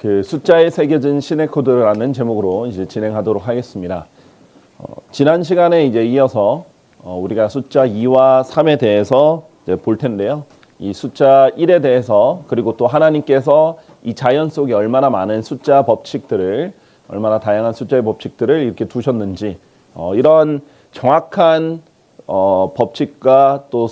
그 숫자에 새겨진 신의 코드라는 제목으로 이제 진행하도록 하겠습니다. 지난 시간에 이제 이어서 우리가 숫자 2와 3에 대해서 이제 볼 텐데요. 이 숫자 1에 대해서 그리고 또 하나님께서 이 자연 속에 얼마나 많은 숫자 법칙들을 얼마나 다양한 숫자의 법칙들을 이렇게 두셨는지 이런 정확한 법칙과 또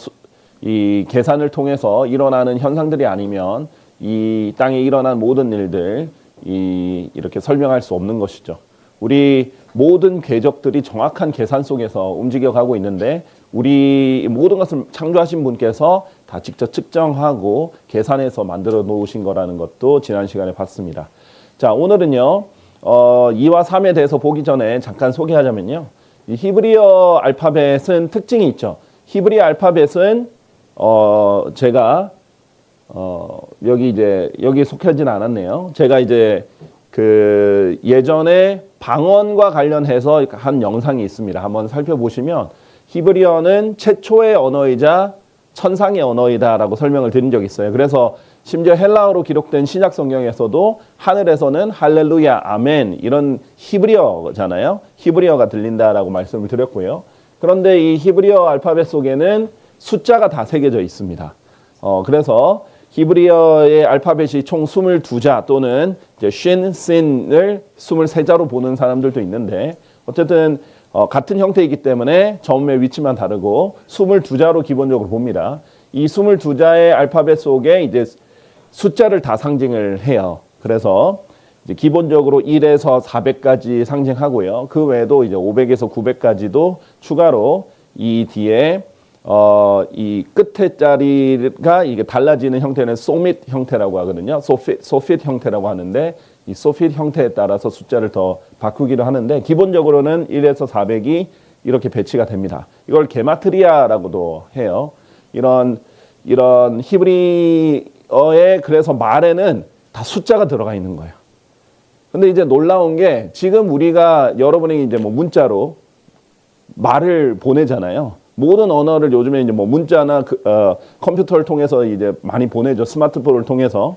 이 계산을 통해서 일어나는 현상들이 아니면 이 땅에 일어난 모든 일들 이렇게 설명할 수 없는 것이죠. 우리 모든 궤적들이 정확한 계산 속에서 움직여가고 있는데 우리 모든 것을 창조하신 분께서 다 직접 측정하고 계산해서 만들어 놓으신 거라는 것도 지난 시간에 봤습니다. 자, 오늘은요 2와 3에 대해서 보기 전에 잠깐 소개하자면요, 이 히브리어 알파벳은 특징이 있죠. 히브리어 알파벳은 제가 여기 속하지는 않았네요. 제가 이제 그 예전에 방언과 관련해서 한 영상이 있습니다. 한번 살펴보시면 히브리어는 최초의 언어이자 천상의 언어이다라고 설명을 드린 적이 있어요. 그래서 심지어 헬라어로 기록된 신약 성경에서도 하늘에서는 할렐루야, 아멘 이런 히브리어잖아요. 히브리어가 들린다라고 말씀을 드렸고요. 그런데 이 히브리어 알파벳 속에는 숫자가 다 새겨져 있습니다. 그래서 히브리어의 알파벳이 총 22자 또는 이제 쉰, 신을 23자로 보는 사람들도 있는데 어쨌든 같은 형태이기 때문에 점의 위치만 다르고 22자로 기본적으로 봅니다. 이 22자의 알파벳 속에 이제 숫자를 다 상징을 해요. 그래서 이제 기본적으로 1에서 400까지 상징하고요. 그 외에도 이제 500에서 900까지도 추가로 이 뒤에 이 끝에 자리가 이게 달라지는 형태는 소밋 형태라고 하거든요. 소핏 형태라고 하는데 이 소핏 형태에 따라서 숫자를 더 바꾸기도 하는데 기본적으로는 1에서 400이 이렇게 배치가 됩니다. 이걸 게마트리아라고도 해요. 이런 히브리어의 그래서 말에는 다 숫자가 들어가 있는 거예요. 근데 이제 놀라운 게 지금 우리가 여러분이 이제 뭐 문자로 말을 보내잖아요. 모든 언어를 요즘에 이제 뭐 문자나 컴퓨터를 통해서 이제 많이 보내죠. 스마트폰을 통해서.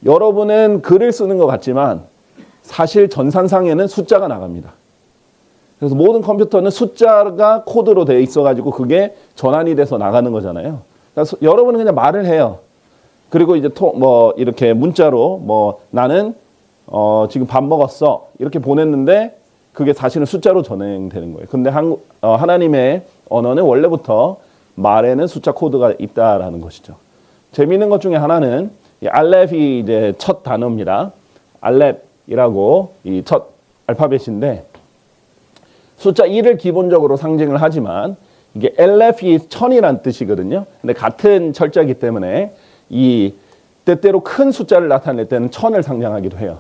여러분은 글을 쓰는 것 같지만 사실 전산상에는 숫자가 나갑니다. 그래서 모든 컴퓨터는 숫자가 코드로 되어 있어가지고 그게 전환이 돼서 나가는 거잖아요. 그래서 여러분은 그냥 말을 해요. 그리고 이제 이렇게 문자로 나는 지금 밥 먹었어 이렇게 보냈는데 그게 사실은 숫자로 전행되는 거예요. 근데 하나님의 언어는 원래부터 말에는 숫자 코드가 있다라는 것이죠. 재미있는 것 중에 하나는 이 알렙이 이제 첫 단어입니다. 알렙이라고 이 첫 알파벳인데 숫자 1을 기본적으로 상징을 하지만 이게 엘렙이 천이란 뜻이거든요. 근데 같은 철자이기 때문에 이 때때로 큰 숫자를 나타낼 때는 천을 상징하기도 해요.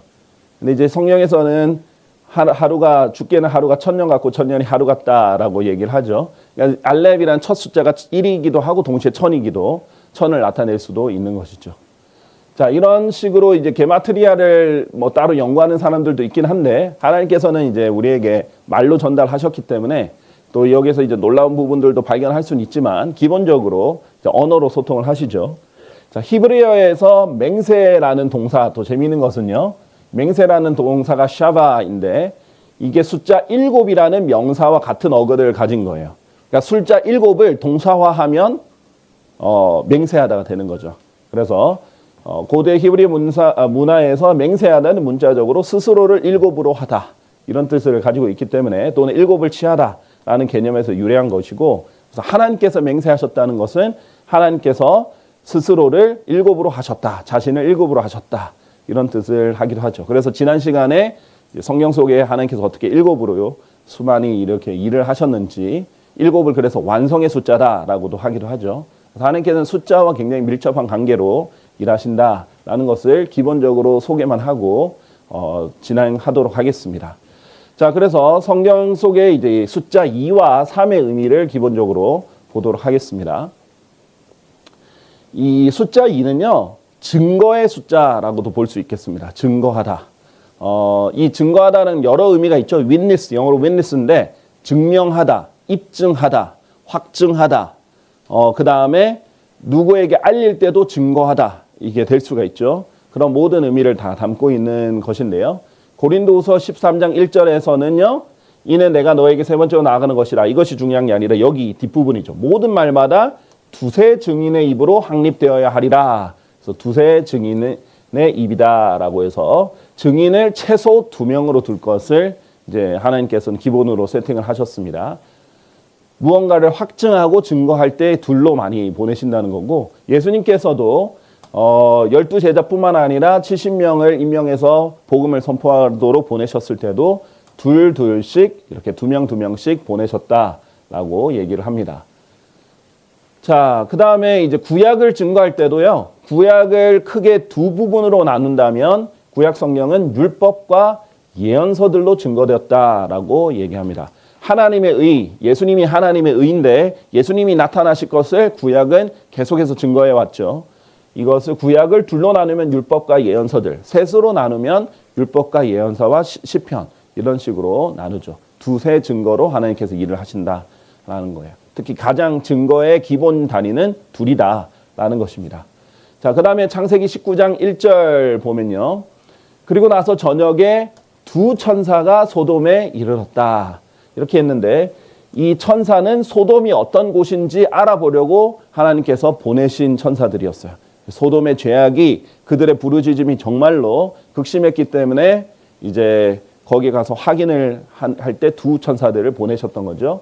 근데 이제 성경에서는 하루가 죽게는 하루가 1000년 같고 1000년이 하루 같다라고 얘기를 하죠. 그러니까 알렙이란 첫 숫자가 1이기도 하고 동시에 1000이기도 1000을 나타낼 수도 있는 것이죠. 자, 이런 식으로 이제 게마트리아를 따로 연구하는 사람들도 있긴 한데 하나님께서는 이제 우리에게 말로 전달하셨기 때문에 또 여기서 이제 놀라운 부분들도 발견할 수는 있지만 기본적으로 이제 언어로 소통을 하시죠. 자, 히브리어에서 맹세라는 동사, 또 재미있는 것은요, 맹세라는 동사가 샤바인데 이게 숫자 7이라는 명사와 같은 어근을 가진 거예요. 그러니까 숫자 7을 동사화하면 맹세하다가 되는 거죠. 그래서 고대 히브리 문화에서 맹세하다는 문자적으로 스스로를 7으로 하다 이런 뜻을 가지고 있기 때문에 또는 7을 취하다라는 개념에서 유래한 것이고, 그래서 하나님께서 맹세하셨다는 것은 하나님께서 스스로를 7으로 하셨다, 자신을 7으로 하셨다 이런 뜻을 하기도 하죠. 그래서 지난 시간에 성경 속에 하나님께서 어떻게 7으로 수많이 이렇게 일을 하셨는지 7을 그래서 완성의 숫자다라고도 하기도 하죠. 그래서 하나님께서는 숫자와 굉장히 밀접한 관계로 일하신다라는 것을 기본적으로 소개만 하고 진행하도록 하겠습니다. 자, 그래서 성경 속에 이제 숫자 2와 3의 의미를 기본적으로 보도록 하겠습니다. 이 숫자 2는요, 증거의 숫자라고도 볼 수 있겠습니다. 증거하다. 이 증거하다는 여러 의미가 있죠. witness, 영어로 witness인데 증명하다, 입증하다, 확증하다. 그 다음에 누구에게 알릴 때도 증거하다. 이게 될 수가 있죠. 그런 모든 의미를 다 담고 있는 것인데요. 고린도후서 13장 1절에서는요. 이는 내가 너에게 세 번째로 나아가는 것이라. 이것이 중요한 게 아니라 여기 뒷부분이죠. 모든 말마다 두세 증인의 입으로 확립되어야 하리라. 그래서 두세 증인의 입이다라고 해서 증인을 최소 2명으로 둘 것을 이제 하나님께서는 기본으로 세팅을 하셨습니다. 무언가를 확증하고 증거할 때 둘로 많이 보내신다는 거고, 예수님께서도 12제자뿐만 아니라 70명을 임명해서 복음을 선포하도록 보내셨을 때도 둘씩 이렇게 2명씩 보내셨다라고 얘기를 합니다. 자, 그 다음에 이제 구약을 증거할 때도요, 구약을 크게 두 부분으로 나눈다면 구약 성경은 율법과 예언서들로 증거되었다라고 얘기합니다. 하나님의 의, 예수님이 하나님의 의인데 예수님이 나타나실 것을 구약은 계속해서 증거해 왔죠. 이것을 구약을 둘로 나누면 율법과 예언서들, 셋으로 나누면 율법과 예언서와 시편 이런 식으로 나누죠. 두세 증거로 하나님께서 일을 하신다라는 거예요. 특히 가장 증거의 기본 단위는 둘이다라는 것입니다. 자, 그 다음에 창세기 19장 1절 보면요. 그리고 나서 저녁에 두 천사가 소돔에 이르렀다. 이렇게 했는데 이 천사는 소돔이 어떤 곳인지 알아보려고 하나님께서 보내신 천사들이었어요. 소돔의 죄악이 그들의 부르짖음이 정말로 극심했기 때문에 이제 거기 가서 확인을 할 때 두 천사들을 보내셨던 거죠.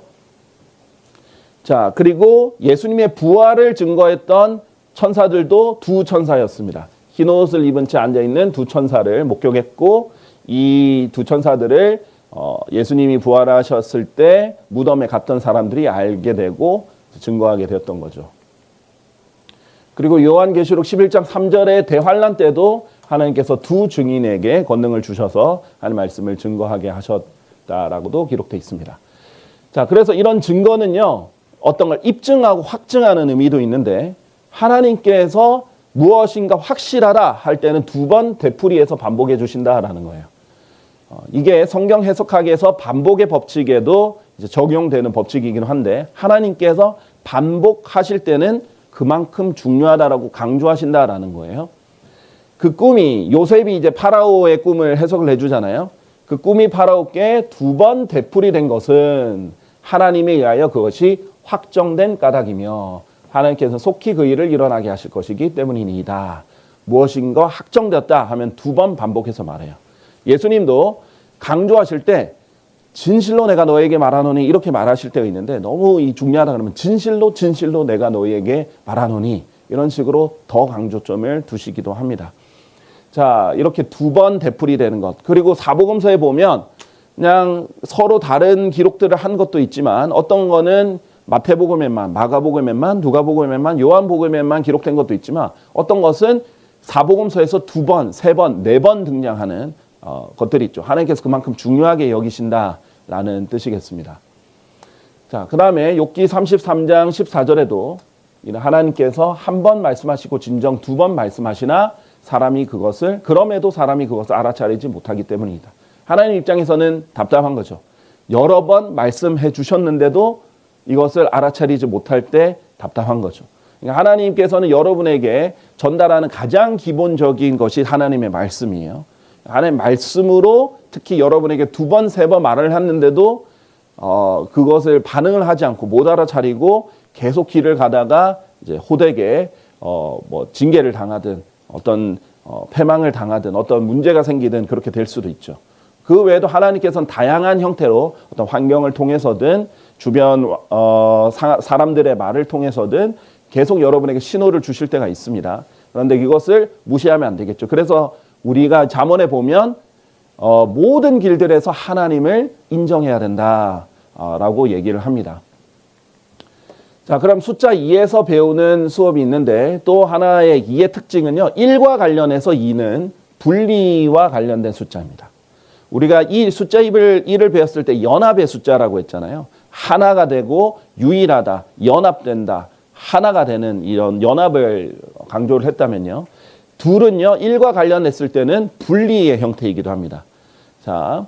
자, 그리고 예수님의 부활을 증거했던 천사들도 두 천사였습니다. 흰 옷을 입은 채 앉아있는 두 천사를 목격했고 이 두 천사들을 예수님이 부활하셨을 때 무덤에 갔던 사람들이 알게 되고 증거하게 되었던 거죠. 그리고 요한계시록 11장 3절의 대환란 때도 하나님께서 두 증인에게 권능을 주셔서 하나님의 말씀을 증거하게 하셨다라고도 기록되어 있습니다. 자, 그래서 이런 증거는요, 어떤 걸 입증하고 확증하는 의미도 있는데 하나님께서 무엇인가 확실하다 할 때는 두 번 되풀이해서 반복해 주신다라는 거예요. 이게 성경 해석학에서 반복의 법칙에도 이제 적용되는 법칙이긴 한데 하나님께서 반복하실 때는 그만큼 중요하다라고 강조하신다라는 거예요. 그 꿈이 요셉이 이제 파라오의 꿈을 해석을 해주잖아요. 그 꿈이 파라오께 두 번 되풀이된 것은 하나님에 의하여 그것이 확정된 까닭이며 하나님께서 속히 그 일을 일어나게 하실 것이기 때문이니이다. 무엇인가 확정되었다 하면 두 번 반복해서 말해요. 예수님도 강조하실 때 진실로 내가 너에게 말하노니 이렇게 말하실 때가 있는데 너무 이 중요하다 그러면 진실로 내가 너에게 말하노니 이런 식으로 더 강조점을 두시기도 합니다. 자, 이렇게 두 번 되풀이되는 것. 그리고 사복음서에 보면 그냥 서로 다른 기록들을 한 것도 있지만 어떤 거는 마태복음에만, 마가복음에만, 누가복음에만, 요한복음에만 기록된 것도 있지만 어떤 것은 사복음서에서 두 번, 세 번, 네 번 등장하는 것들이 있죠. 하나님께서 그만큼 중요하게 여기신다라는 뜻이겠습니다. 자, 그 다음에 욥기 33장 14절에도 하나님께서 한 번 말씀하시고 진정 두 번 말씀하시나 그럼에도 사람이 그것을 알아차리지 못하기 때문이다. 하나님 입장에서는 답답한 거죠. 여러 번 말씀해 주셨는데도 이것을 알아차리지 못할 때 답답한 거죠. 그러니까 하나님께서는 여러분에게 전달하는 가장 기본적인 것이 하나님의 말씀이에요. 하나님의 말씀으로 특히 여러분에게 두 번, 세 번 말을 했는데도 그것을 반응을 하지 않고 못 알아차리고 계속 길을 가다가 이제 호되게 징계를 당하든 어떤 패망을 당하든 어떤 문제가 생기든 그렇게 될 수도 있죠. 그 외에도 하나님께서는 다양한 형태로 어떤 환경을 통해서든 주변 사람들의 말을 통해서든 계속 여러분에게 신호를 주실 때가 있습니다. 그런데 이것을 무시하면 안 되겠죠. 그래서 우리가 잠언에 보면 모든 길들에서 하나님을 인정해야 된다라고 얘기를 합니다. 자, 그럼 숫자 2에서 배우는 수업이 있는데 또 하나의 2의 특징은요. 1과 관련해서 2는 분리와 관련된 숫자입니다. 우리가 이 숫자 1을 배웠을 때 연합의 숫자라고 했잖아요. 하나가 되고 유일하다, 연합된다, 하나가 되는 이런 연합을 강조를 했다면요. 둘은요, 1과 관련했을 때는 분리의 형태이기도 합니다. 자,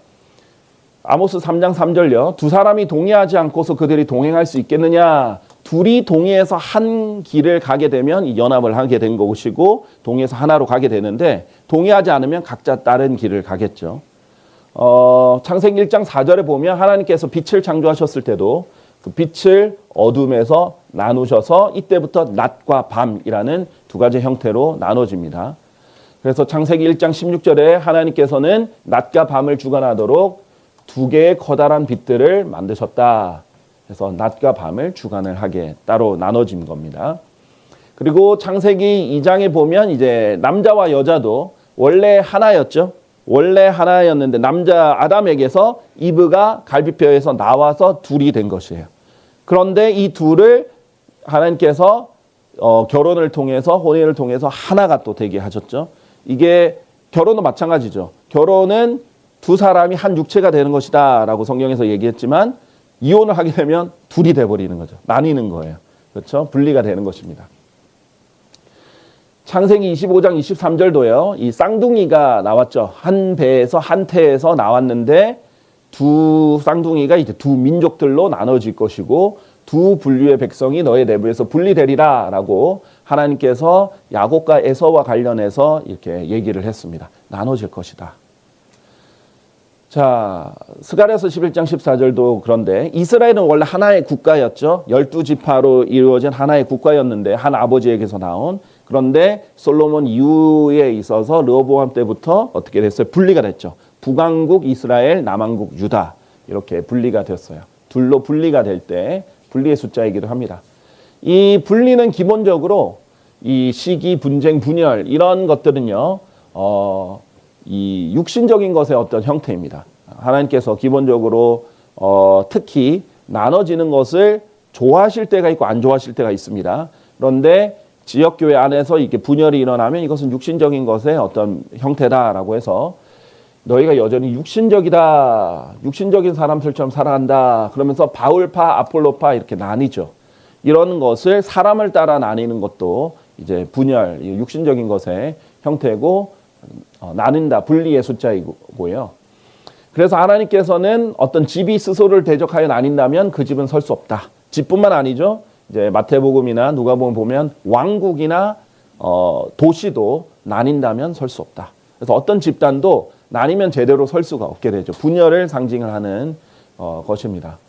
아모스 3장 3절요. 두 사람이 동의하지 않고서 그들이 동행할 수 있겠느냐? 둘이 동의해서 한 길을 가게 되면 연합을 하게 된 것이고 동의해서 하나로 가게 되는데 동의하지 않으면 각자 다른 길을 가겠죠. 창세기 1장 4절에 보면 하나님께서 빛을 창조하셨을 때도 그 빛을 어둠에서 나누셔서 이때부터 낮과 밤이라는 두 가지 형태로 나눠집니다. 그래서 창세기 1장 16절에 하나님께서는 낮과 밤을 주관하도록 두 개의 커다란 빛들을 만드셨다. 그래서 낮과 밤을 주관을 하게 따로 나눠진 겁니다. 그리고 창세기 2장에 보면 이제 남자와 여자도 원래 하나였죠. 원래 하나였는데 남자 아담에게서 이브가 갈비뼈에서 나와서 둘이 된 것이에요. 그런데 이 둘을 하나님께서 결혼을 통해서 혼인을 통해서 하나가 또 되게 하셨죠. 이게 결혼도 마찬가지죠. 결혼은 두 사람이 한 육체가 되는 것이다 라고 성경에서 얘기했지만 이혼을 하게 되면 둘이 돼버리는 거죠. 나뉘는 거예요. 그렇죠? 분리가 되는 것입니다. 창세기 25장 23절도요. 이 쌍둥이가 나왔죠. 한 배에서 한 태에서 나왔는데 두 쌍둥이가 이제 두 민족들로 나눠질 것이고 두 분류의 백성이 너의 내부에서 분리되리라 라고 하나님께서 야곱과 에서와 관련해서 이렇게 얘기를 했습니다. 나눠질 것이다. 자, 스가랴서 11장 14절도 그런데 이스라엘은 원래 하나의 국가였죠. 12지파로 이루어진 하나의 국가였는데 한 아버지에게서 나온. 그런데 솔로몬 이후에 있어서 르호보암 때부터 어떻게 됐어요? 분리가 됐죠. 북왕국 이스라엘, 남왕국 유다 이렇게 분리가 됐어요. 둘로 분리가 될 때 분리의 숫자이기도 합니다. 이 분리는 기본적으로 이 시기, 분쟁, 분열 이런 것들은요. 이 육신적인 것의 어떤 형태입니다. 하나님께서 기본적으로 특히 나눠지는 것을 좋아하실 때가 있고 안 좋아하실 때가 있습니다. 그런데 지역교회 안에서 이렇게 분열이 일어나면 이것은 육신적인 것의 어떤 형태다라고 해서 너희가 여전히 육신적이다. 육신적인 사람들처럼 살아간다. 그러면서 바울파, 아폴로파 이렇게 나뉘죠. 이런 것을 사람을 따라 나뉘는 것도 이제 분열, 육신적인 것의 형태고 나뉜다, 분리의 숫자이고요. 그래서 하나님께서는 어떤 집이 스스로를 대적하여 나뉜다면 그 집은 설 수 없다. 집뿐만 아니죠. 이제 마태복음이나 누가복음 보면 왕국이나 도시도 나뉜다면 설 수 없다. 그래서 어떤 집단도 나뉘면 제대로 설 수가 없게 되죠. 분열을 상징을 하는 것입니다.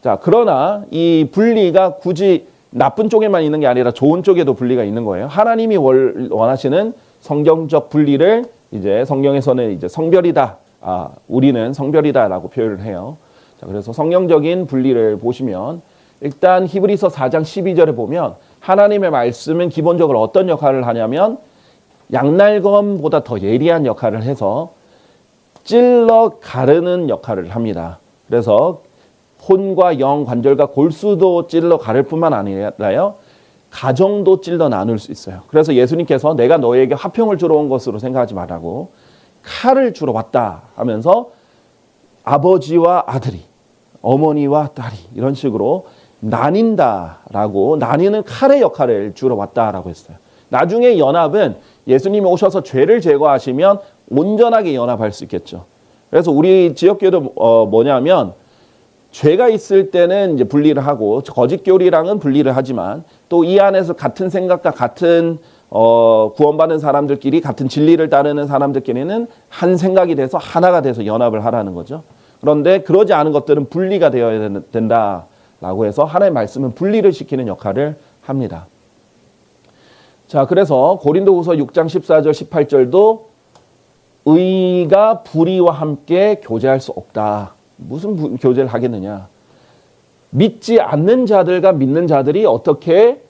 자, 그러나 이 분리가 굳이 나쁜 쪽에만 있는 게 아니라 좋은 쪽에도 분리가 있는 거예요. 하나님이 원하시는 성경적 분리를 이제 성경에서는 이제 성별이다. 우리는 성별이다라고 표현을 해요. 자, 그래서 성경적인 분리를 보시면 일단 히브리서 4장 12절에 보면 하나님의 말씀은 기본적으로 어떤 역할을 하냐면 양날검보다 더 예리한 역할을 해서 찔러 가르는 역할을 합니다. 그래서 혼과 영, 관절과 골수도 찔러 가를 뿐만 아니라요. 가정도 찔러 나눌 수 있어요. 그래서 예수님께서 내가 너에게 화평을 주러 온 것으로 생각하지 말라고 칼을 주러 왔다 하면서 아버지와 아들이, 어머니와 딸이 이런 식으로 나뉜다라고 나뉘는 칼의 역할을 주러 왔다라고 했어요. 나중에 연합은 예수님이 오셔서 죄를 제거하시면 온전하게 연합할 수 있겠죠. 그래서 우리 지역교회도 뭐냐면 죄가 있을 때는 이제 분리를 하고 거짓교리랑은 분리를 하지만 또 이 안에서 같은 생각과 같은 구원받은 사람들끼리 같은 진리를 따르는 사람들끼리는 한 생각이 돼서 하나가 돼서 연합을 하라는 거죠. 그런데 그러지 않은 것들은 분리가 되어야 된다라고 해서 하나님의 말씀은 분리를 시키는 역할을 합니다. 자, 그래서 고린도후서 6장 14절 18절도 의가 불의와 함께 교제할 수 없다. 무슨 교제를 하겠느냐? 믿지 않는 자들과 믿는 자들이 어떻게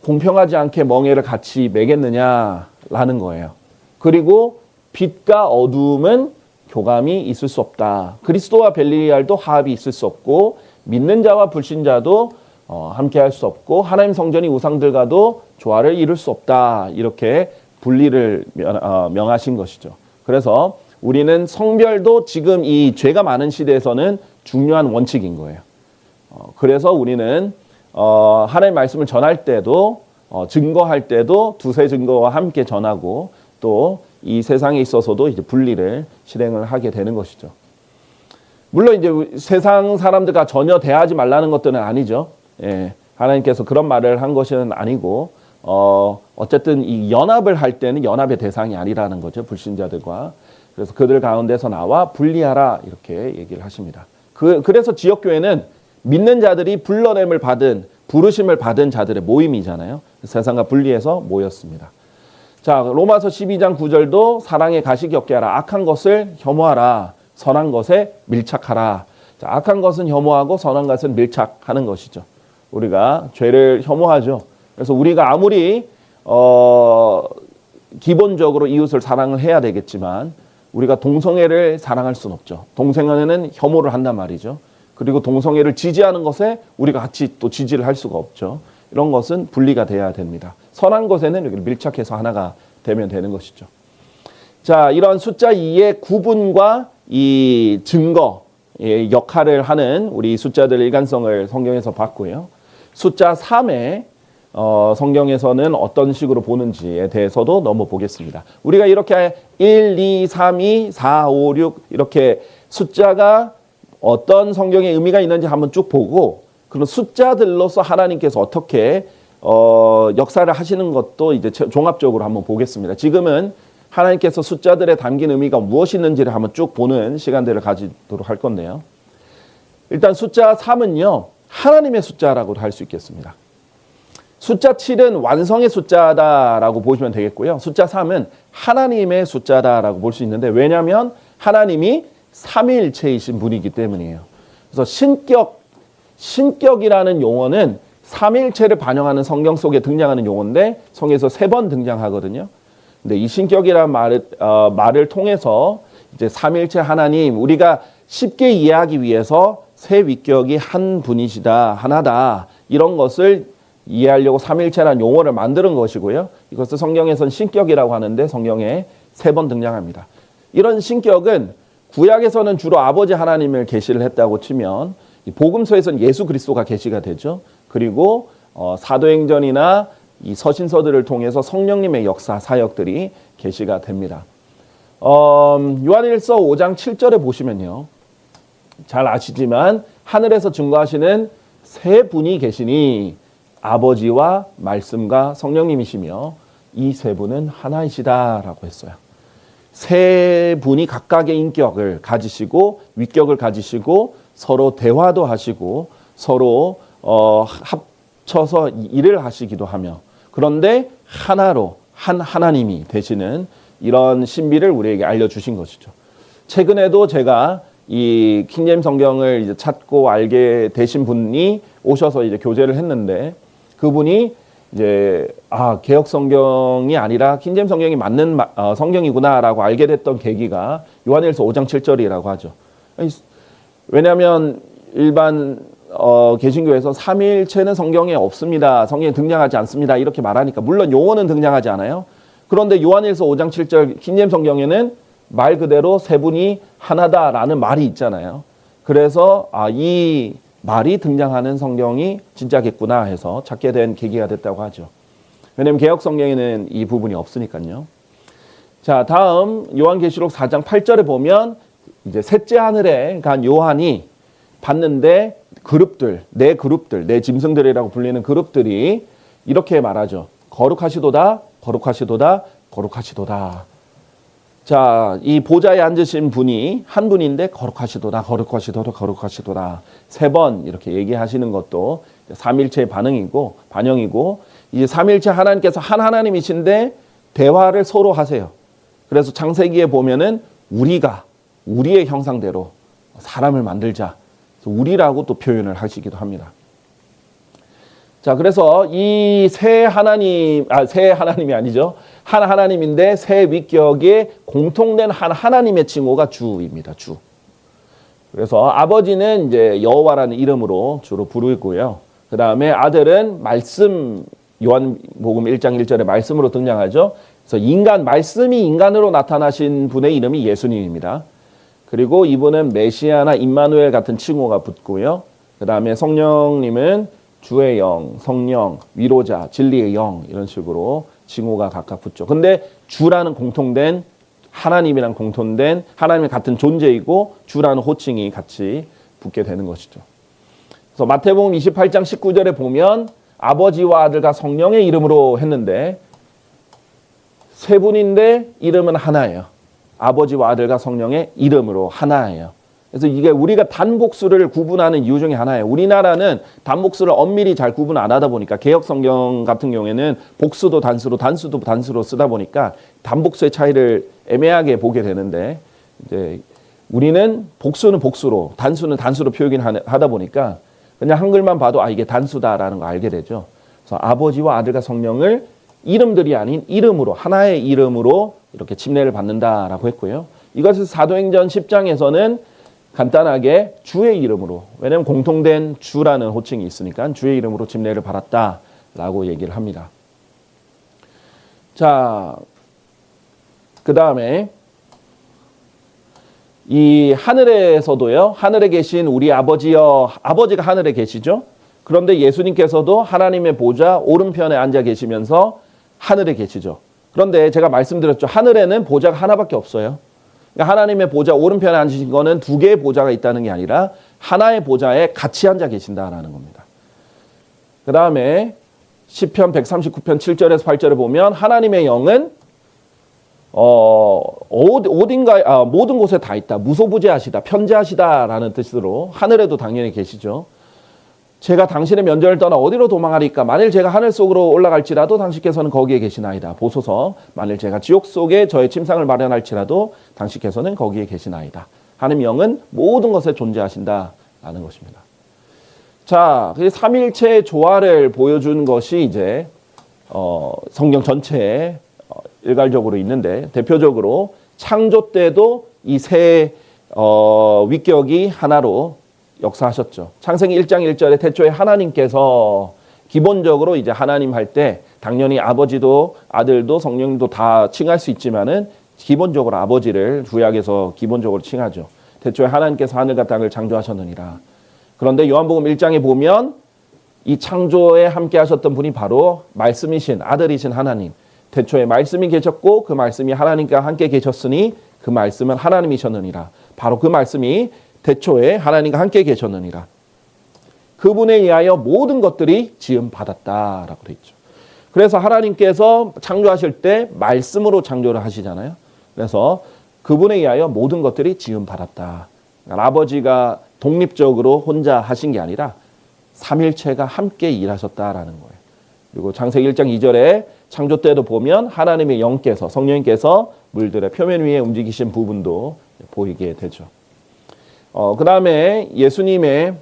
공평하지 않게 멍에를 같이 매겠느냐라는 거예요. 그리고 빛과 어둠은 교감이 있을 수 없다. 그리스도와 벨리알도 화합이 있을 수 없고 믿는 자와 불신자도 함께 할 수 없고 하나님 성전이 우상들과도 조화를 이룰 수 없다. 이렇게 분리를 명하신 것이죠. 그래서 우리는 성별도 지금 이 죄가 많은 시대에서는 중요한 원칙인 거예요. 그래서 우리는 하나님의 말씀을 전할 때도 증거할 때도 두세 증거와 함께 전하고 또 이 세상에 있어서도 이제 분리를 실행을 하게 되는 것이죠. 물론 이제 세상 사람들과 전혀 대하지 말라는 것들은 아니죠. 예. 하나님께서 그런 말을 한 것은 아니고 어쨌든 이 연합을 할 때는 연합의 대상이 아니라는 거죠. 불신자들과. 그래서 그들 가운데서 나와 분리하라 이렇게 얘기를 하십니다. 그래서 지역교회는 믿는 자들이 불러냄을 받은 부르심을 받은 자들의 모임이잖아요. 세상과 분리해서 모였습니다. 자, 로마서 12장 9절도 사랑에 가시 겪게 하라. 악한 것을 혐오하라. 선한 것에 밀착하라. 자, 악한 것은 혐오하고 선한 것은 밀착하는 것이죠. 우리가 죄를 혐오하죠. 그래서 우리가 아무리 기본적으로 이웃을 사랑을 해야 되겠지만 우리가 동성애를 사랑할 수는 없죠. 동성애는 혐오를 한단 말이죠. 그리고 동성애를 지지하는 것에 우리가 같이 또 지지를 할 수가 없죠. 이런 것은 분리가 돼야 됩니다. 선한 것에는 이렇게 밀착해서 하나가 되면 되는 것이죠. 자, 이런 숫자 2의 구분과 이 증거의 역할을 하는 우리 숫자들의 일관성을 성경에서 봤고요. 숫자 3의 성경에서는 어떤 식으로 보는지에 대해서도 넘어보겠습니다. 우리가 이렇게 1, 2, 3, 2, 4, 5, 6 이렇게 숫자가 어떤 성경의 의미가 있는지 한번 쭉 보고 그런 숫자들로서 하나님께서 어떻게 역사를 하시는 것도 이제 종합적으로 한번 보겠습니다. 지금은 하나님께서 숫자들에 담긴 의미가 무엇이 있는지를 한번 쭉 보는 시간들을 가지도록 할 건데요. 일단 숫자 3은요. 하나님의 숫자라고도 할 수 있겠습니다. 숫자 7은 완성의 숫자다라고 보시면 되겠고요. 숫자 3은 하나님의 숫자다라고 볼 수 있는데 왜냐하면 하나님이 삼위일체이신 분이기 때문이에요. 그래서 신격이라는 용어는 삼위일체를 반영하는 성경 속에 등장하는 용어인데 성경에서 3번 등장하거든요. 근데 이 신격이라는 말을 통해서 이제 삼위일체 하나님 우리가 쉽게 이해하기 위해서 세 위격이 한 분이시다, 하나다 이런 것을 이해하려고 삼위일체라는 용어를 만드는 것이고요. 이것을 성경에서는 신격이라고 하는데 성경에 3번 등장합니다. 이런 신격은 구약에서는 주로 아버지 하나님을 계시를 했다고 치면 복음서에서는 예수 그리스도가 계시가 되죠. 그리고 사도행전이나 이 서신서들을 통해서 성령님의 역사 사역들이 계시가 됩니다. 요한일서 5장 7절에 보시면요. 잘 아시지만 하늘에서 증거하시는 세 분이 계시니 아버지와 말씀과 성령님이시며 이 세 분은 하나이시다라고 했어요. 세 분이 각각의 인격을 가지시고 위격을 가지시고 서로 대화도 하시고 서로 합쳐서 일을 하시기도 하며 그런데 하나로 한 하나님이 되시는 이런 신비를 우리에게 알려주신 것이죠. 최근에도 제가 이 킹제임스 성경을 이제 찾고 알게 되신 분이 오셔서 이제 교제를 했는데 그분이 이제 개역 성경이 아니라 킹제임스 성경이 맞는 성경이구나라고 알게 됐던 계기가 요한일서 5장 7절이라고 하죠. 왜냐하면 일반 개신교에서 삼위일체는 성경에 없습니다. 성경에 등장하지 않습니다. 이렇게 말하니까 물론 용어는 등장하지 않아요. 그런데 요한일서 5장 7절 킹제임스 성경에는 말 그대로 세 분이 하나다라는 말이 있잖아요. 그래서 이 말이 등장하는 성경이 진짜겠구나 해서 찾게 된 계기가 됐다고 하죠. 왜냐하면 개역 성경에는 이 부분이 없으니까요. 자, 다음 요한계시록 4장 8절에 보면 이제 셋째 하늘에 간 요한이 봤는데 그룹들, 네 짐승들이라고 불리는 그룹들이 이렇게 말하죠. 거룩하시도다, 거룩하시도다, 거룩하시도다. 자, 이 보좌에 앉으신 분이 한 분인데 거룩하시도다, 거룩하시도다, 거룩하시도다. 3번 이렇게 얘기하시는 것도 삼일체의 반영이고 이제 삼일체 하나님께서 한 하나님이신데 대화를 서로 하세요. 그래서 창세기에 보면은 우리가 우리의 형상대로 사람을 만들자. 우리라고 또 표현을 하시기도 합니다. 자, 그래서 이 세 하나님이 아니죠. 한 하나님인데 세 위격에 공통된 한 하나님의 칭호가 주입니다. 주. 그래서 아버지는 이제 여호와라는 이름으로 주로 부르고요. 그 다음에 아들은 말씀, 요한복음 1장 1절에 말씀으로 등장하죠. 그래서 말씀이 인간으로 나타나신 분의 이름이 예수님입니다. 그리고 이분은 메시아나 임마누엘 같은 칭호가 붙고요. 그 다음에 성령님은 주의 영, 성령, 위로자, 진리의 영 이런 식으로 칭호가 각각 붙죠. 근데 주라는 공통된 하나님이랑 공통된 하나님의 같은 존재이고 주라는 호칭이 같이 붙게 되는 것이죠. 그래서 마태복음 28장 19절에 보면 아버지와 아들과 성령의 이름으로 했는데 세 분인데 이름은 하나예요. 아버지와 아들과 성령의 이름으로 하나예요. 그래서 이게 우리가 단복수를 구분하는 이유 중에 하나예요. 우리나라는 단복수를 엄밀히 잘 구분 안 하다 보니까 개역 성경 같은 경우에는 복수도 단수로 단수도 단수로 쓰다 보니까 단복수의 차이를 애매하게 보게 되는데 이제 우리는 복수는 복수로 단수는 단수로 표기하다 보니까 그냥 한글만 봐도 이게 단수다라는 걸 알게 되죠. 그래서 아버지와 아들과 성령을 이름들이 아닌 이름으로 하나의 이름으로 이렇게 침례를 받는다라고 했고요. 이것을 사도행전 10장에서는 간단하게 주의 이름으로, 왜냐하면 공통된 주라는 호칭이 있으니까 주의 이름으로 침례를 받았다라고 얘기를 합니다. 자, 그 다음에 이 하늘에서도요, 하늘에 계신 우리 아버지여, 아버지가 하늘에 계시죠? 그런데 예수님께서도 하나님의 보좌 오른편에 앉아 계시면서 하늘에 계시죠. 그런데 제가 말씀드렸죠. 하늘에는 보좌가 하나밖에 없어요. 그러니까 하나님의 보좌 오른편에 앉으신 거는 두 개의 보좌가 있다는 게 아니라 하나의 보좌에 같이 앉아 계신다라는 겁니다. 그 다음에 시편 139편 7절에서 8절에 보면 하나님의 영은 어딘가 모든 곳에 다 있다. 무소부재하시다. 편재하시다라는 뜻으로 하늘에도 당연히 계시죠. 제가 당신의 면전을 떠나 어디로 도망하리까? 만일 제가 하늘 속으로 올라갈지라도 당신께서는 거기에 계시나이다. 보소서. 만일 제가 지옥 속에 저의 침상을 마련할지라도 당신께서는 거기에 계시나이다. 하나님 영은 모든 것에 존재하신다라는 것입니다. 자, 삼일체의 조화를 보여준 것이 이제 성경 전체에 일괄적으로 있는데 대표적으로 창조 때도 이 세 위격이 하나로 역사하셨죠. 창세기 1장 1절에 태초에 하나님께서 기본적으로 이제 하나님 할 때 당연히 아버지도 아들도 성령도 다 칭할 수 있지만은 기본적으로 아버지를 구약에서 기본적으로 칭하죠. 태초에 하나님께서 하늘과 땅을 창조하셨느니라. 그런데 요한복음 1장에 보면 이 창조에 함께 하셨던 분이 바로 말씀이신 아들이신 하나님. 태초에 말씀이 계셨고 그 말씀이 하나님과 함께 계셨으니 그 말씀은 하나님이셨느니라. 바로 그 말씀이 태초에 하나님과 함께 계셨느니라. 그분에 의하여 모든 것들이 지음 받았다라고 되어 있죠. 그래서 하나님께서 창조하실 때 말씀으로 창조를 하시잖아요. 그래서 그분에 의하여 모든 것들이 지음 받았다. 그러니까 아버지가 독립적으로 혼자 하신 게 아니라 삼일체가 함께 일하셨다라는 거예요. 그리고 창세기 1장 2절에 창조 때도 보면 하나님의 영께서 성령께서 물들의 표면 위에 움직이신 부분도 보이게 되죠. 그 다음에 예수님의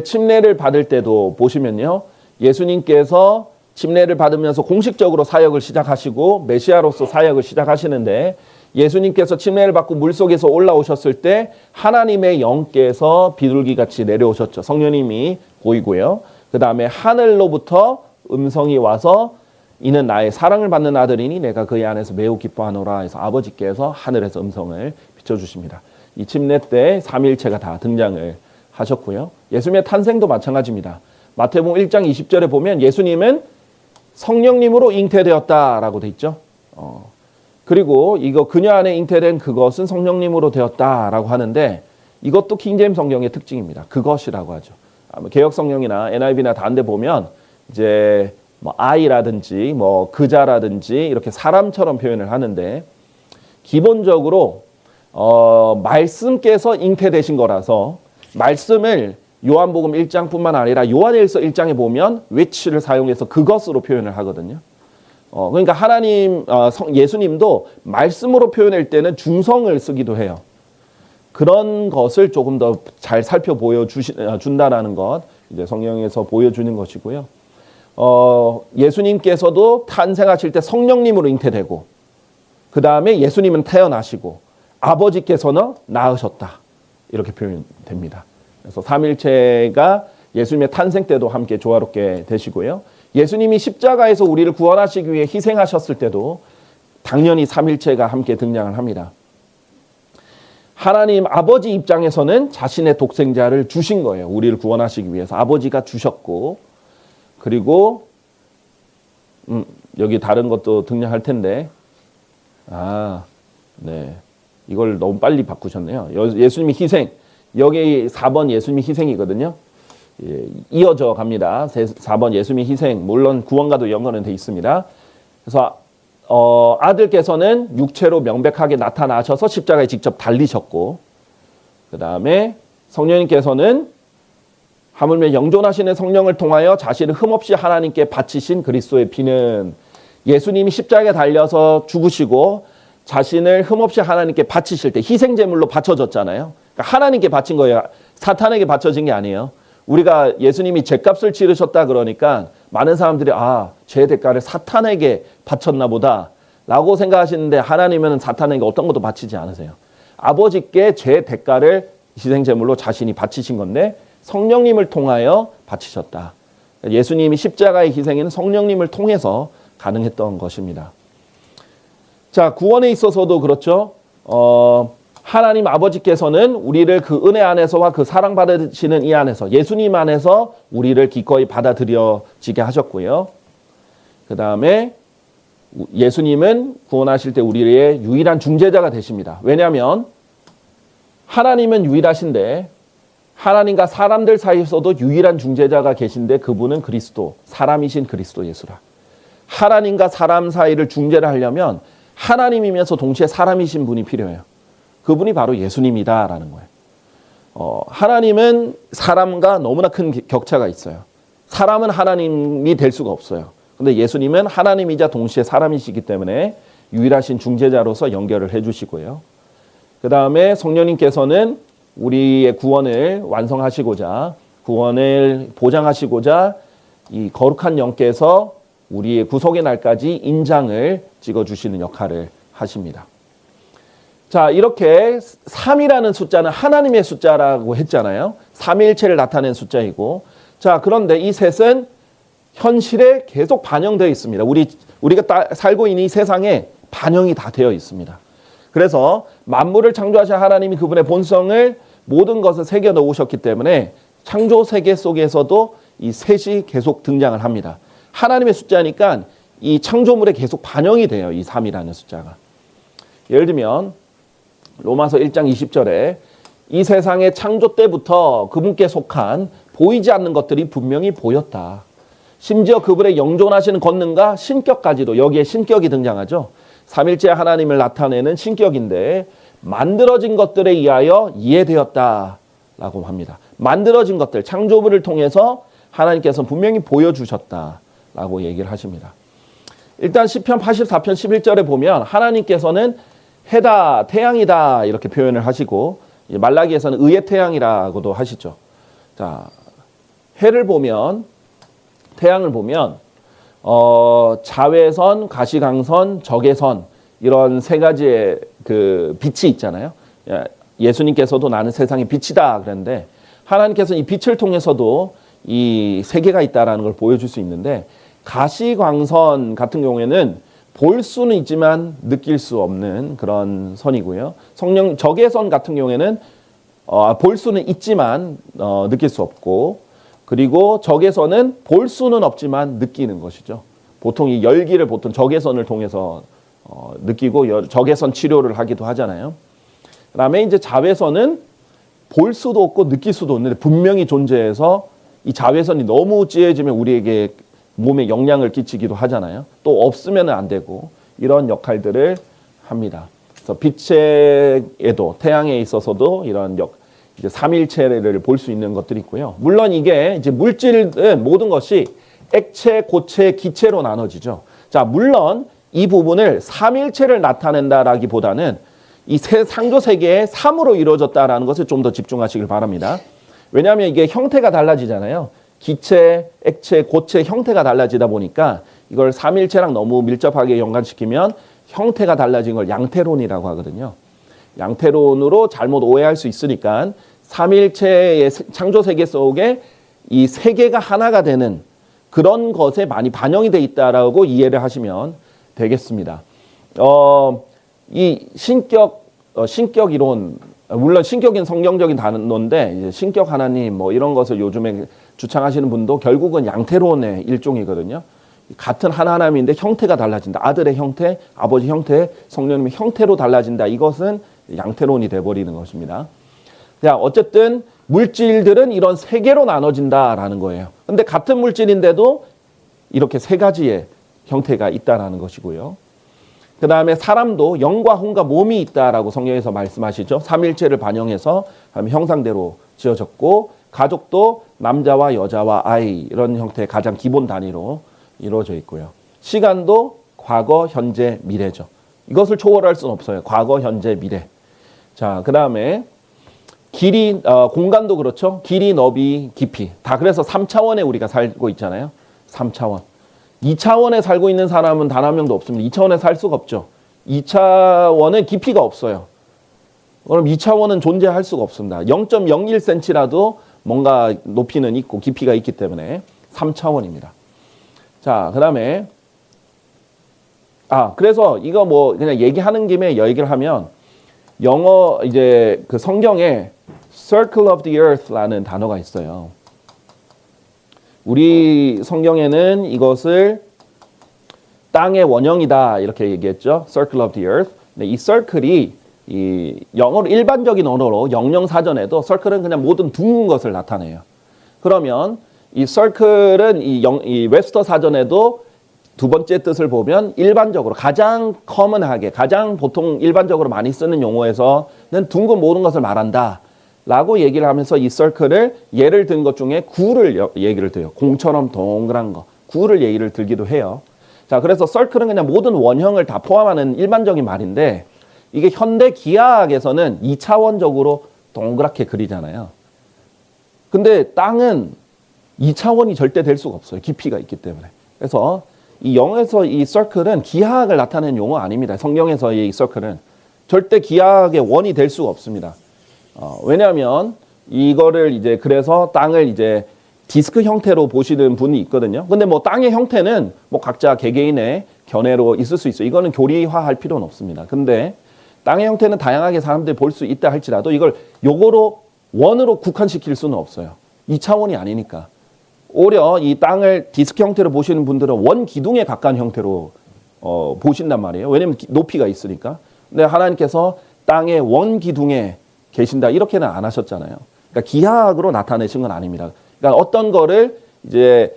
침례를 받을 때도 보시면요. 예수님께서 침례를 받으면서 공식적으로 사역을 시작하시고 메시아로서 사역을 시작하시는데 예수님께서 침례를 받고 물속에서 올라오셨을 때 하나님의 영께서 비둘기같이 내려오셨죠. 성령님이 보이고요. 그 다음에 하늘로부터 음성이 와서 이는 나의 사랑을 받는 아들이니 내가 그의 안에서 매우 기뻐하노라 해서 아버지께서 하늘에서 음성을 비춰주십니다. 이 침례 때 삼위일체가 다 등장을 하셨고요. 예수님의 탄생도 마찬가지입니다. 마태복음 1장 20절에 보면 예수님은 성령님으로 잉태되었다라고 돼 있죠. 그리고 이거 그녀 안에 잉태된 그것은 성령님으로 되었다라고 하는데 이것도 킹제임 성경의 특징입니다. 그것이라고 하죠. 개역 성경이나 NIV나 다른 데 보면 이제 뭐 아이라든지 뭐 그자라든지 이렇게 사람처럼 표현을 하는데 기본적으로 말씀께서 잉태되신 거라서 말씀을 요한복음 1장뿐만 아니라 요한일서 1장에 보면 which를 사용해서 그것으로 표현을 하거든요. 그러니까 하나님 예수님도 말씀으로 표현할 때는 중성을 쓰기도 해요. 그런 것을 조금 더 잘 살펴 보여준다라는 것 이제 성경에서 보여주는 것이고요. 예수님께서도 탄생하실 때 성령님으로 잉태되고 그 다음에 예수님은 태어나시고 아버지께서는 낳으셨다 이렇게 표현됩니다. 그래서 삼일체가 예수님의 탄생 때도 함께 조화롭게 되시고요. 예수님이 십자가에서 우리를 구원하시기 위해 희생하셨을 때도 당연히 삼일체가 함께 등장을 합니다. 하나님 아버지 입장에서는 자신의 독생자를 주신 거예요. 우리를 구원하시기 위해서 아버지가 주셨고 그리고 여기 다른 것도 등장할 텐데 네. 이걸 너무 빨리 바꾸셨네요. 예수님이 희생. 여기 4번 예수님의 희생이거든요. 예, 이어져 갑니다. 4번 예수님의 희생, 물론 구원과도 연관은 돼 있습니다. 그래서 아들께서는 육체로 명백하게 나타나셔서 십자가에 직접 달리셨고, 그 다음에 성령님께서는 하물며 영존하시는 성령을 통하여 자신을 흠없이 하나님께 바치신 그리스도의 피는, 예수님이 십자가에 달려서 죽으시고 자신을 흠없이 하나님께 바치실 때 희생제물로 바쳐졌잖아요. 그러니까 하나님께 바친 거예요. 사탄에게 바쳐진 게 아니에요. 우리가 예수님이 죄값을 치르셨다 그러니까 많은 사람들이 죄 대가를 사탄에게 바쳤나 보다 라고 생각하시는데, 하나님은 사탄에게 어떤 것도 바치지 않으세요. 아버지께 죄 대가를 희생제물로 자신이 바치신 건데 성령님을 통하여 바치셨다. 예수님이 십자가의 희생에는 성령님을 통해서 가능했던 것입니다. 자, 구원에 있어서도 그렇죠. 하나님 아버지께서는 우리를 그 은혜 안에서와 그 사랑받으시는 이 안에서, 예수님 안에서 우리를 기꺼이 받아들여지게 하셨고요. 그 다음에 예수님은 구원하실 때 우리의 유일한 중재자가 되십니다. 왜냐하면 하나님은 유일하신데 하나님과 사람들 사이에서도 유일한 중재자가 계신데 그분은 그리스도, 사람이신 그리스도 예수라. 하나님과 사람 사이를 중재를 하려면 하나님이면서 동시에 사람이신 분이 필요해요. 그분이 바로 예수님이다라는 거예요. 하나님은 사람과 너무나 큰 격차가 있어요. 사람은 하나님이 될 수가 없어요. 근데 예수님은 하나님이자 동시에 사람이시기 때문에 유일하신 중재자로서 연결을 해주시고요. 그 다음에 성령님께서는 우리의 구원을 완성하시고자, 구원을 보장하시고자 이 거룩한 영께서 우리의 구속의 날까지 인장을 찍어주시는 역할을 하십니다. 자, 이렇게 3이라는 숫자는 하나님의 숫자라고 했잖아요. 삼위일체를 나타낸 숫자이고, 자, 그런데 이 셋은 현실에 계속 반영되어 있습니다. 우리가 살고 있는 이 세상에 반영이 다 되어 있습니다. 그래서 만물을 창조하신 하나님이 그분의 본성을 모든 것을 새겨 넣으셨기 때문에 창조 세계 속에서도 이 셋이 계속 등장을 합니다. 하나님의 숫자니까 이 창조물에 계속 반영이 돼요. 이 3이라는 숫자가. 예를 들면 로마서 1장 20절에 이 세상의 창조 때부터 그분께 속한 보이지 않는 것들이 분명히 보였다. 심지어 그분의 영존하시는 권능과 신격까지도, 여기에 신격이 등장하죠. 삼일째 하나님을 나타내는 신격인데 만들어진 것들에 의하여 이해되었다라고 합니다. 만들어진 것들, 창조물을 통해서 하나님께서 분명히 보여주셨다라고 얘기를 하십니다. 일단 시편 84편 11절에 보면 하나님께서는 해다, 태양이다 이렇게 표현을 하시고, 말라기에서는 의의 태양이라고도 하시죠. 자, 해를 보면, 태양을 보면 자외선, 가시광선, 적외선 이런 세 가지의 그 빛이 있잖아요. 예수님께서도 나는 세상의 빛이다 그랬는데 하나님께서는 이 빛을 통해서도 이 세계가 있다라는 걸 보여줄 수 있는데, 가시광선 같은 경우에는 볼 수는 있지만 느낄 수 없는 그런 선이고요. 적외선 같은 경우에는 볼 수는 있지만 느낄 수 없고, 그리고 적외선은 볼 수는 없지만 느끼는 것이죠. 보통 이 열기를 적외선을 통해서 느끼고 적외선 치료를 하기도 하잖아요. 그다음에 이제 자외선은 볼 수도 없고 느낄 수도 없는데 분명히 존재해서 이 자외선이 너무 찌해지면 우리에게 몸에 영향을 끼치기도 하잖아요. 또 없으면 안 되고 이런 역할들을 합니다. 그래서 빛에도, 태양에 있어서도 이런 이제 삼일체를 볼 수 있는 것들이 있고요. 물론 이게 이제 물질은 모든 것이 액체, 고체, 기체로 나눠지죠. 자, 물론 이 부분을 삼일체를 나타낸다라기보다는 이 창조 세계의 3으로 이루어졌다라는 것을 좀 더 집중하시길 바랍니다. 왜냐하면 이게 형태가 달라지잖아요. 기체, 액체, 고체 형태가 달라지다 보니까 이걸 삼일체랑 너무 밀접하게 연관시키면 형태가 달라진 걸 양태론이라고 하거든요. 양태론으로 잘못 오해할 수 있으니까 삼일체의 창조 세계 속에 이 세계가 하나가 되는 그런 것에 많이 반영이 돼 있다라고 이해를 하시면 되겠습니다. 이 신격 이론, 물론 신격인 성경적인 단어인데 이제 신격 하나님 뭐 이런 것을 요즘에 주창하시는 분도 결국은 양태론의 일종이거든요. 같은 하나님인데 형태가 달라진다. 아들의 형태, 아버지 형태, 성령님의 형태로 달라진다. 이것은 양태론이 돼버리는 것입니다. 자, 어쨌든 물질들은 이런 세 개로 나눠진다라는 거예요. 근데 같은 물질인데도 이렇게 세 가지의 형태가 있다라는 것이고요. 그 다음에 사람도 영과 혼과 몸이 있다라고 성경에서 말씀하시죠. 삼일체를 반영해서 형상대로 지어졌고, 가족도 남자와 여자와 아이 이런 형태의 가장 기본 단위로 이루어져 있고요. 시간도 과거, 현재, 미래죠. 이것을 초월할 수는 없어요. 과거, 현재, 미래. 자, 그 다음에 길이, 공간도 그렇죠. 길이, 너비, 깊이. 다 그래서 3차원에 우리가 살고 있잖아요. 3차원. 2차원에 살고 있는 사람은 단 한 명도 없습니다. 2차원에 살 수가 없죠. 2차원은 깊이가 없어요. 그럼 2차원은 존재할 수가 없습니다. 0.01cm라도 뭔가 높이는 있고 깊이가 있기 때문에 3차원입니다. 자, 그 다음에 그래서 이거 뭐 그냥 얘기하는 김에 얘기를 하면 영어 이제 그 성경에 Circle of the Earth라는 단어가 있어요. 우리 성경에는 이것을 땅의 원형이다 이렇게 얘기했죠. Circle of the Earth. 근데 이 circle이 이 영어로 일반적인 언어로 영영사전에도 circle은 그냥 모든 둥근 것을 나타내요. 그러면 이 circle은 이 웹스터 사전에도 두 번째 뜻을 보면 일반적으로 가장 커먼하게 가장 보통 일반적으로 많이 쓰는 용어에서는 둥근 모든 것을 말한다. 라고 얘기를 하면서 이 circle을 예를 든 것 중에 구를 얘기를 들어요. 공처럼 동그란 거. 구를 얘기를 들기도 해요. 자, 그래서 circle은 그냥 모든 원형을 다 포함하는 일반적인 말인데 이게 현대 기하학에서는 2차원적으로 동그랗게 그리잖아요. 근데 땅은 2차원이 절대 될 수가 없어요. 깊이가 있기 때문에. 그래서 이 영어에서 이 circle은 기하학을 나타내는 용어 아닙니다. 성경에서의 이 circle은 절대 기하학의 원이 될 수가 없습니다. 왜냐하면 이거를 이제 그래서 땅을 이제 디스크 형태로 보시는 분이 있거든요. 근데 뭐 땅의 형태는 뭐 각자 개개인의 견해로 있을 수 있어요. 이거는 교리화할 필요는 없습니다. 근데 땅의 형태는 다양하게 사람들이 볼 수 있다 할지라도 이걸 요거로 원으로 국한시킬 수는 없어요. 2차원이 아니니까. 오히려 이 땅을 디스크 형태로 보시는 분들은 원 기둥에 가까운 형태로 보신단 말이에요. 왜냐면 높이가 있으니까. 근데 하나님께서 땅의 원 기둥에 계신다 이렇게는 안 하셨잖아요. 그러니까 기하학으로 나타내신 건 아닙니다. 그러니까 어떤 거를 이제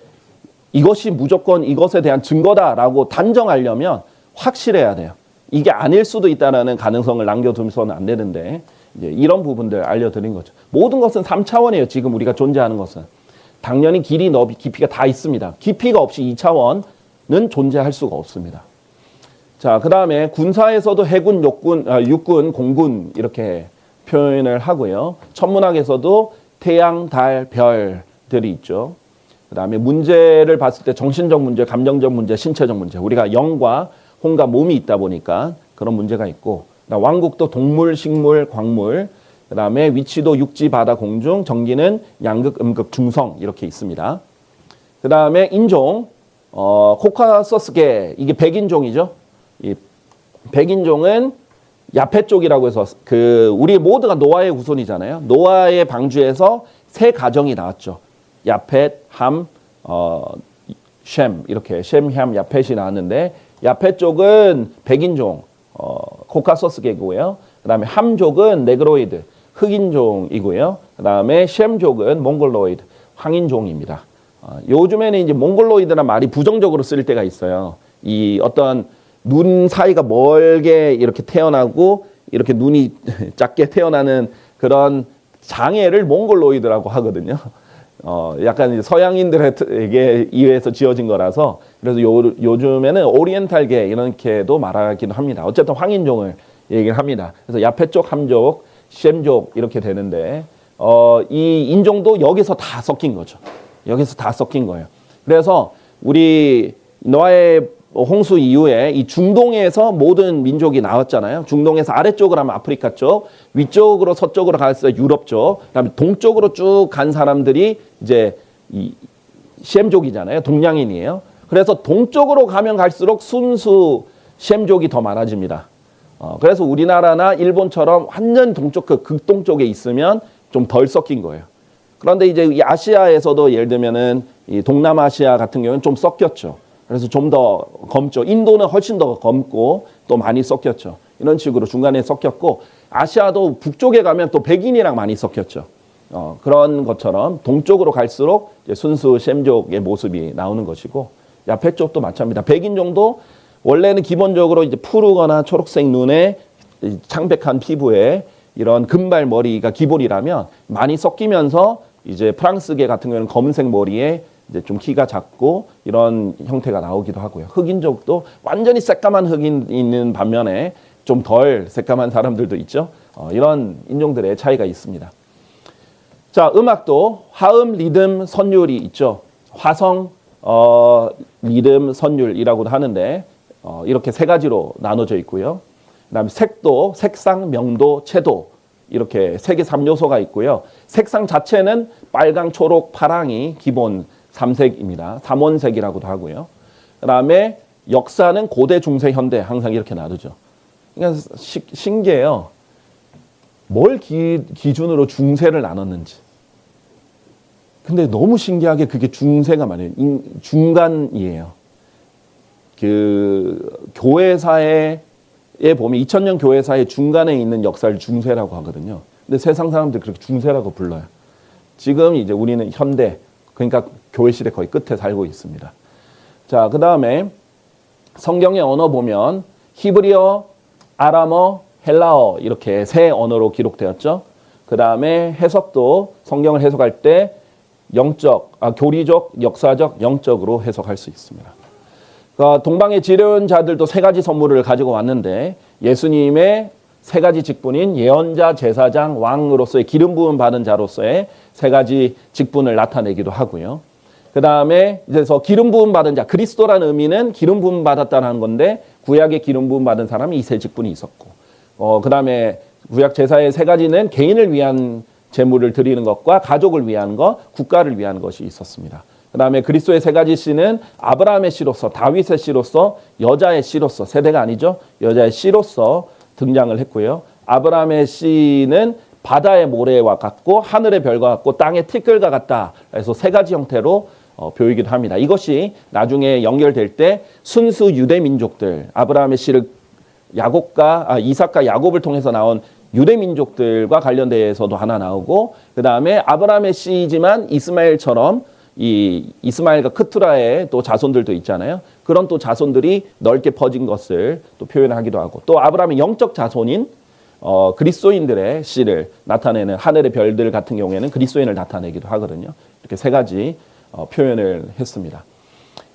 이것이 무조건 이것에 대한 증거다라고 단정하려면 확실해야 돼요. 이게 아닐 수도 있다라는 가능성을 남겨두면서는 안 되는데 이제 이런 부분들 알려드린 거죠. 모든 것은 3차원이에요. 지금 우리가 존재하는 것은. 당연히 길이, 너비, 깊이가 다 있습니다. 깊이가 없이 2차원은 존재할 수가 없습니다. 자, 그 다음에 군사에서도 해군, 육군, 공군 이렇게 표현을 하고요. 천문학에서도 태양, 달, 별들이 있죠. 그 다음에 문제를 봤을 때 정신적 문제, 감정적 문제, 신체적 문제. 우리가 영과 혼과 몸이 있다 보니까 그런 문제가 있고, 왕국도 동물, 식물, 광물, 그 다음에 위치도 육지, 바다, 공중, 정기는 양극, 음극, 중성 이렇게 있습니다. 그 다음에 인종, 코카서스계, 이게 백인종이죠. 이 백인종은 야펫 쪽이라고 해서 우리 모두가 노아의 후손이잖아요. 노아의 방주에서 세 가정이 나왔죠. 야펫, 함, 셈 이렇게 셈, 햄, 야펫이 나왔는데 야펫 쪽은 백인종, 코카서스계고요. 그다음에 함족은 네그로이드, 흑인종이고요. 그다음에 셈족은 몽골로이드, 황인종입니다. 요즘에는 이제 몽골로이드란 말이 부정적으로 쓸 때가 있어요. 이 어떤 눈 사이가 멀게 이렇게 태어나고 이렇게 눈이 작게 태어나는 그런 장애를 몽골로이드라고 하거든요. 약간 이제 서양인들에게 의해서 지어진 거라서 그래서 요즘에는 오리엔탈계 이렇게도 말하기도 합니다. 어쨌든 황인종을 얘기를 합니다. 그래서 야페족, 함족, 셈족 이렇게 되는데 이 인종도 여기서 다 섞인 거죠. 여기서 다 섞인 거예요. 그래서 우리 노아의 홍수 이후에 이 중동에서 모든 민족이 나왔잖아요. 중동에서 아래쪽으로 하면 아프리카 쪽, 위쪽으로 서쪽으로 갔을 때 유럽 쪽, 그다음에 동쪽으로 쭉 간 사람들이 이제 이 셈족이잖아요. 동양인이에요. 그래서 동쪽으로 가면 갈수록 순수 셈족이 더 많아집니다. 그래서 우리나라나 일본처럼 완전 동쪽 그 극동쪽에 있으면 좀 덜 섞인 거예요. 그런데 이제 이 아시아에서도 예를 들면은 이 동남아시아 같은 경우는 좀 섞였죠. 그래서 좀 더 검죠. 인도는 훨씬 더 검고 또 많이 섞였죠. 이런 식으로 중간에 섞였고 아시아도 북쪽에 가면 또 백인이랑 많이 섞였죠. 그런 것처럼 동쪽으로 갈수록 이제 순수 셈족의 모습이 나오는 것이고 야페 쪽도 마찬가지입니다. 백인종도 원래는 기본적으로 이제 푸르거나 초록색 눈에 창백한 피부에 이런 금발 머리가 기본이라면 많이 섞이면서 이제 프랑스계 같은 경우는 검은색 머리에 이제 좀 키가 작고 이런 형태가 나오기도 하고요. 흑인족도 완전히 새까만 흑인이 있는 반면에 좀 덜 새까만 사람들도 있죠. 이런 인종들의 차이가 있습니다. 자, 음악도 화음, 리듬, 선율이 있죠. 화성, 리듬, 선율이라고도 하는데 이렇게 세 가지로 나눠져 있고요. 그다음에 색도, 색상, 명도, 채도 이렇게 색의 3요소가 있고요. 색상 자체는 빨강, 초록, 파랑이 기본 3색입니다. 삼원색이라고도 하고요. 그다음에 역사는 고대, 중세, 현대 항상 이렇게 나누죠. 그러니까 신기해요. 뭘 기준으로 중세를 나눴는지. 근데 너무 신기하게 그게 중세가 말이에요. 중간이에요. 그 교회사에 보면 2000년 교회사의 중간에 있는 역사를 중세라고 하거든요. 근데 세상 사람들이 그렇게 중세라고 불러요. 지금 이제 우리는 현대, 그러니까 교회 시대 거의 끝에 살고 있습니다. 자, 그 다음에 성경의 언어 보면 히브리어, 아람어, 헬라어 이렇게 세 언어로 기록되었죠. 그 다음에 해석도 성경을 해석할 때 교리적, 역사적, 영적으로 해석할 수 있습니다. 동방의 지뢰자들도 세 가지 선물을 가지고 왔는데 예수님의 세 가지 직분인 예언자, 제사장, 왕으로서의 기름 부음 받은 자로서의 세 가지 직분을 나타내기도 하고요. 그 다음에 이제서 기름 부음 받은 자, 그리스도라는 의미는 기름 부음 받았다는 건데 구약의 기름 부음 받은 사람이 이 세 직분이 있었고, 그 다음에 구약 제사의 세 가지는 개인을 위한 제물을 드리는 것과 가족을 위한 것, 국가를 위한 것이 있었습니다. 그 다음에 그리스도의 세 가지 씨는 아브라함의 씨로서, 다윗의 씨로서, 여자의 씨로서, 세대가 아니죠. 여자의 씨로서 등장을 했고요. 아브라함의 씨는 바다의 모래와 같고 하늘의 별과 같고 땅의 티끌과 같다. 그래서 세 가지 형태로 보이기도 합니다. 이것이 나중에 연결될 때 순수 유대 민족들, 아브라함의 씨를 이삭과 야곱을 통해서 나온 유대 민족들과 관련돼서도 하나 나오고, 그 다음에 아브라함의 씨지만 이스마엘처럼 이 이스마엘과 크투라의 또 자손들도 있잖아요. 그런 또 자손들이 넓게 퍼진 것을 또 표현하기도 하고, 또 아브라함의 영적 자손인 그리스도인들의 씨를 나타내는 하늘의 별들 같은 경우에는 그리스도인을 나타내기도 하거든요. 이렇게 세 가지 표현을 했습니다.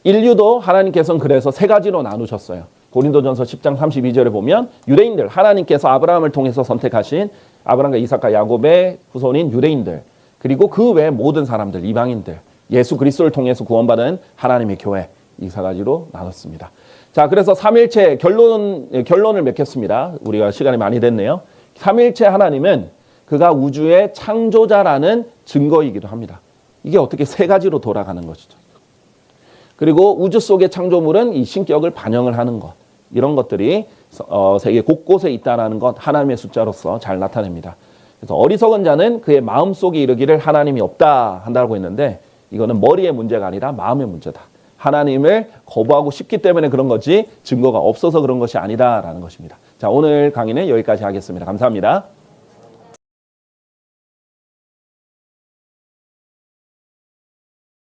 인류도 하나님께서는 그래서 세 가지로 나누셨어요. 고린도전서 10장 32절에 보면 유대인들, 하나님께서 아브라함을 통해서 선택하신 아브라함과 이삭과 야곱의 후손인 유대인들, 그리고 그 외 모든 사람들, 이방인들, 예수 그리스도를 통해서 구원받은 하나님의 교회, 이 세 가지로 나눴습니다. 자, 그래서 삼일체 결론을 맺겠습니다. 우리가 시간이 많이 됐네요. 삼일체 하나님은 그가 우주의 창조자라는 증거이기도 합니다. 이게 어떻게 세 가지로 돌아가는 것이죠. 그리고 우주 속의 창조물은 이 신격을 반영을 하는 것, 이런 것들이 세계 곳곳에 있다는 것, 하나님의 숫자로서 잘 나타냅니다. 그래서 어리석은 자는 그의 마음속에 이르기를 하나님이 없다 한다고 했는데, 이거는 머리의 문제가 아니라 마음의 문제다. 하나님을 거부하고 싶기 때문에 그런 거지 증거가 없어서 그런 것이 아니다라는 것입니다. 자, 오늘 강의는 여기까지 하겠습니다. 감사합니다.